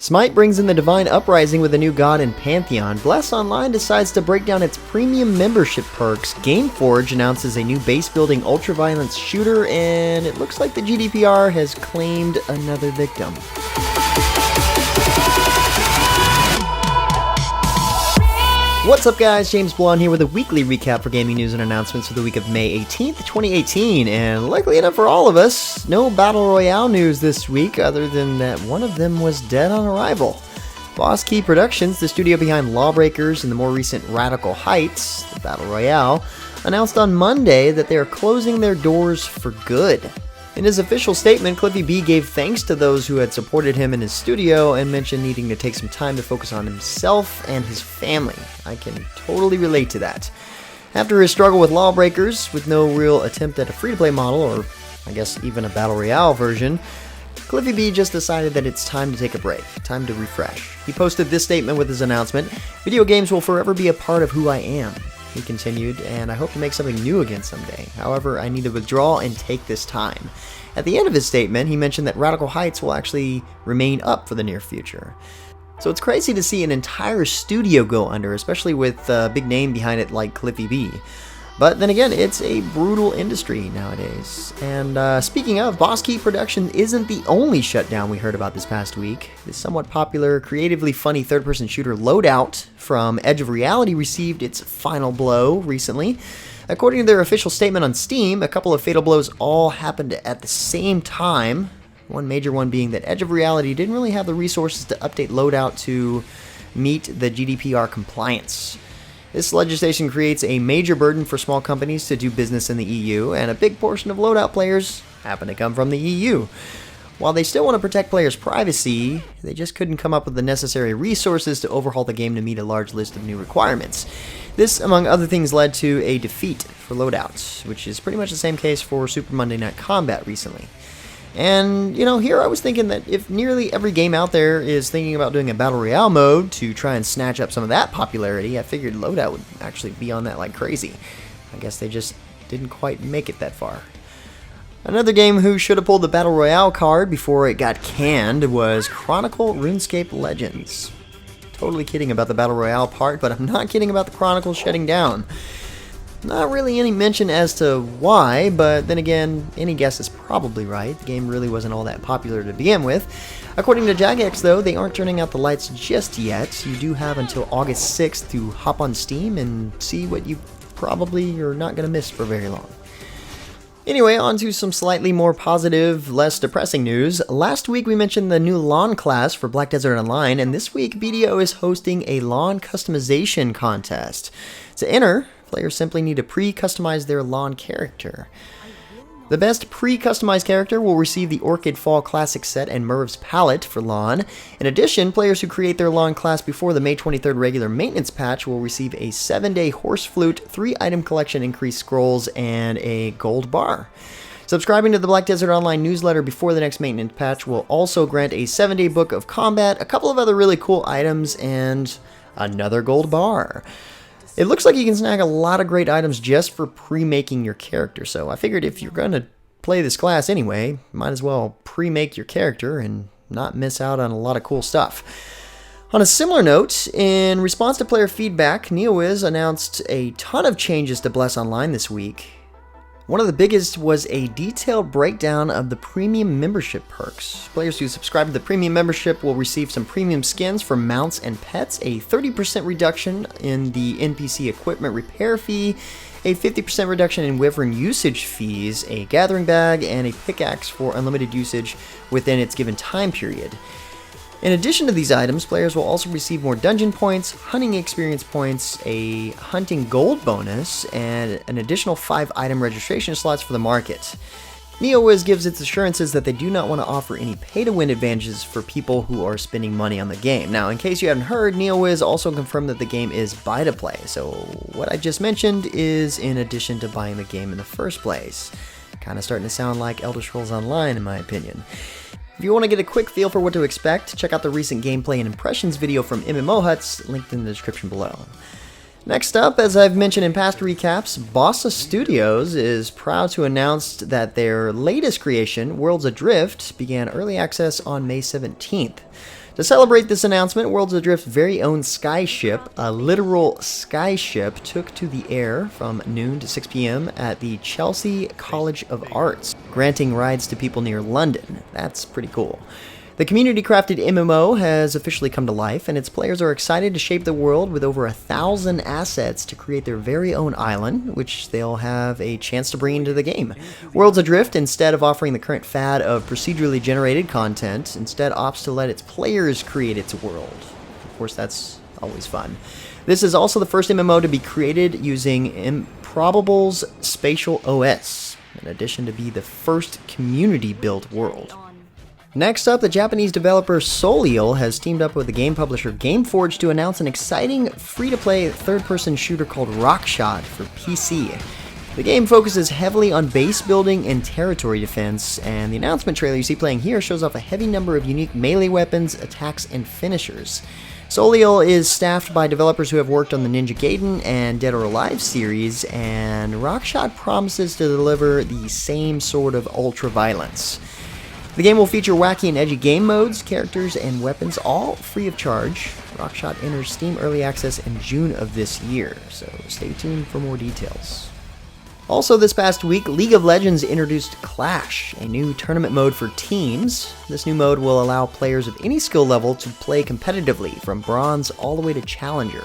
Smite brings in the Divine Uprising with a new god and pantheon. Bless Online decides to break down its premium membership perks. Gameforge announces a new base-building ultra-violence shooter, and it looks like the GDPR has claimed another victim. What's up guys, James Blonde here with a weekly recap for gaming news and announcements for the week of May 18th, 2018, and luckily enough for all of us, no Battle Royale news this week other than that one of them was dead on arrival. Boss Key Productions, the studio behind Lawbreakers and the more recent Radical Heights, the Battle Royale, announced on Monday that they are closing their doors for good. In his official statement, Cliffy B gave thanks to those who had supported him in his studio and mentioned needing to take some time to focus on himself and his family. I can totally relate to that. After his struggle with Lawbreakers, with no real attempt at a free-to-play model, or I guess even a Battle Royale version, Cliffy B just decided that it's time to take a break, time to refresh. He posted this statement with his announcement: "Video games will forever be a part of who I am," he continued, "and I hope to make something new again someday. However, I need to withdraw and take this time." At the end of his statement, he mentioned that Radical Heights will actually remain up for the near future. So it's crazy to see an entire studio go under, especially with a big name behind it like Cliffy B. But then again, it's a brutal industry nowadays. And speaking of, Boss Key Production isn't the only shutdown we heard about this past week. The somewhat popular, creatively funny third-person shooter Loadout from Edge of Reality received its final blow recently. According to their official statement on Steam, a couple of fatal blows all happened at the same time. One major one being that Edge of Reality didn't really have the resources to update Loadout to meet the GDPR compliance. This legislation creates a major burden for small companies to do business in the EU, and a big portion of Loadout players happen to come from the EU. While they still want to protect players' privacy, they just couldn't come up with the necessary resources to overhaul the game to meet a large list of new requirements. This, among other things, led to a defeat for Loadouts, which is pretty much the same case for Super Monday Night Combat recently. And, you know, here I was thinking that if nearly every game out there is thinking about doing a Battle Royale mode to try and snatch up some of that popularity, I figured Loadout would actually be on that like crazy. I guess they just didn't quite make it that far. Another game who should have pulled the Battle Royale card before it got canned was Chronicle RuneScape Legends. Totally kidding about the Battle Royale part, but I'm not kidding about the Chronicle shutting down. Not really any mention as to why, but then again, any guess is probably right. The game really wasn't all that popular to begin with. According to Jagex, though, they aren't turning out the lights just yet. You do have until August 6th to hop on Steam and see what you probably are not going to miss for very long. Anyway, on to some slightly more positive, less depressing news. Last week we mentioned the new lawn class for Black Desert Online, and this week BDO is hosting a lawn customization contest. To enter, players simply need to pre-customize their lawn character. The best pre-customized character will receive the Orchid Fall Classic set and Merv's Palette for lawn. In addition, players who create their lawn class before the May 23rd regular maintenance patch will receive a 7-day Horse Flute, 3-item collection increased scrolls, and a gold bar. Subscribing to the Black Desert Online newsletter before the next maintenance patch will also grant a 7-day book of combat, a couple of other really cool items, and another gold bar. It looks like you can snag a lot of great items just for pre-making your character, so I figured if you're going to play this class anyway, might as well pre-make your character and not miss out on a lot of cool stuff. On a similar note, in response to player feedback, NeoWiz announced a ton of changes to Bless Online this week. One of the biggest was a detailed breakdown of the premium membership perks. Players who subscribe to the premium membership will receive some premium skins for mounts and pets, a 30% reduction in the NPC equipment repair fee, a 50% reduction in Wyvern usage fees, a gathering bag, and a pickaxe for unlimited usage within its given time period. In addition to these items, players will also receive more dungeon points, hunting experience points, a hunting gold bonus, and an additional 5-item registration slots for the market. NeoWiz gives its assurances that they do not want to offer any pay-to-win advantages for people who are spending money on the game. Now, in case you haven't heard, NeoWiz also confirmed that the game is buy-to-play, so what I just mentioned is in addition to buying the game in the first place. Kinda starting to sound like Elder Scrolls Online, in my opinion. If you want to get a quick feel for what to expect, check out the recent gameplay and impressions video from MMOHuts, linked in the description below. Next up, as I've mentioned in past recaps, Bossa Studios is proud to announce that their latest creation, Worlds Adrift, began early access on May 17th. To celebrate this announcement, Worlds Adrift's very own skyship, a literal skyship, took to the air from noon to 6 p.m. at the Chelsea College of Arts, granting rides to people near London. That's pretty cool. The community-crafted MMO has officially come to life, and its players are excited to shape the world with over 1,000 assets to create their very own island, which they'll have a chance to bring into the game. Worlds Adrift, instead of offering the current fad of procedurally generated content, instead opts to let its players create its world. Of course, that's always fun. This is also the first MMO to be created using Improbable's Spatial OS, in addition to be the first community-built world. Next up, the Japanese developer Soliel has teamed up with the game publisher Gameforge to announce an exciting free-to-play third-person shooter called Rockshot for PC. The game focuses heavily on base building and territory defense, and the announcement trailer you see playing here shows off a heavy number of unique melee weapons, attacks, and finishers. Soliel is staffed by developers who have worked on the Ninja Gaiden and Dead or Alive series, and Rockshot promises to deliver the same sort of ultra-violence. The game will feature wacky and edgy game modes, characters, and weapons, all free of charge. Rockshot enters Steam Early Access in June of this year, so stay tuned for more details. Also this past week, League of Legends introduced Clash, a new tournament mode for teams. This new mode will allow players of any skill level to play competitively, from bronze all the way to challenger.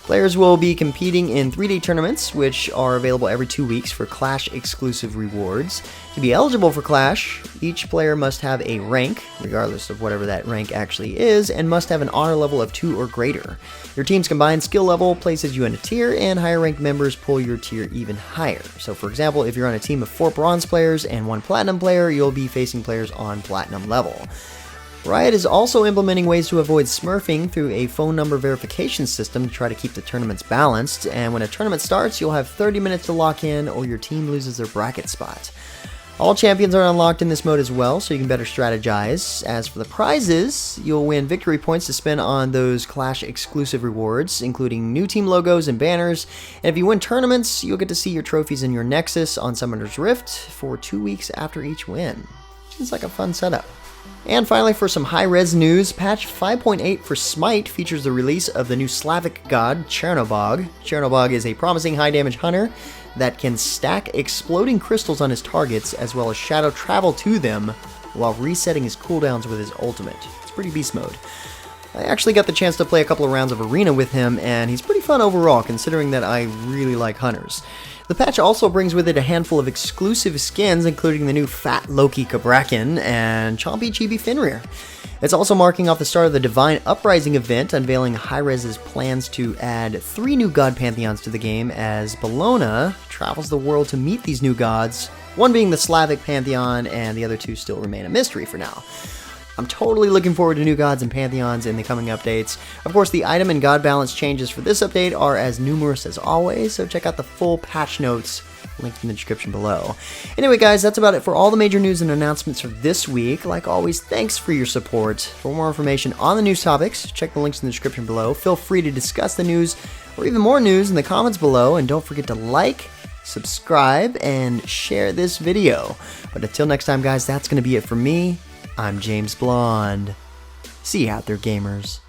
Players will be competing in 3-day tournaments, which are available every 2 weeks for Clash-exclusive rewards. To be eligible for Clash, each player must have a rank, regardless of whatever that rank actually is, and must have an honor level of 2 or greater. Your team's combined skill level places you in a tier, and higher-ranked members pull your tier even higher. So for example, if you're on a team of 4 bronze players and 1 platinum player, you'll be facing players on platinum level. Riot is also implementing ways to avoid smurfing through a phone number verification system to try to keep the tournaments balanced, and when a tournament starts, you'll have 30 minutes to lock in or your team loses their bracket spot. All champions are unlocked in this mode as well, so you can better strategize. As for the prizes, you'll win victory points to spend on those Clash exclusive rewards, including new team logos and banners, and if you win tournaments, you'll get to see your trophies in your Nexus on Summoner's Rift for 2 weeks after each win. Seems like a fun setup. And finally, for some high-res news, patch 5.8 for Smite features the release of the new Slavic god, Chernobog. Chernobog is a promising high-damage hunter that can stack exploding crystals on his targets, as well as shadow travel to them, while resetting his cooldowns with his ultimate. It's pretty beast mode. I actually got the chance to play a couple of rounds of Arena with him, and he's pretty fun overall, considering that I really like hunters. The patch also brings with it a handful of exclusive skins, including the new Fat Loki Kabrakan and Chompy Chibi Fenrir. It's also marking off the start of the Divine Uprising event, unveiling Hi-Rez's plans to add 3 new god pantheons to the game as Bologna travels the world to meet these new gods, one being the Slavic pantheon and the other 2 still remain a mystery for now. I'm totally looking forward to new gods and pantheons in the coming updates. Of course, the item and god balance changes for this update are as numerous as always, so check out the full patch notes linked in the description below. Anyway guys, that's about it for all the major news and announcements for this week. Like always, thanks for your support. For more information on the news topics, check the links in the description below. Feel free to discuss the news or even more news in the comments below, and don't forget to like, subscribe, and share this video. But until next time guys, that's going to be it for me. I'm James Blonde. See you out there, gamers.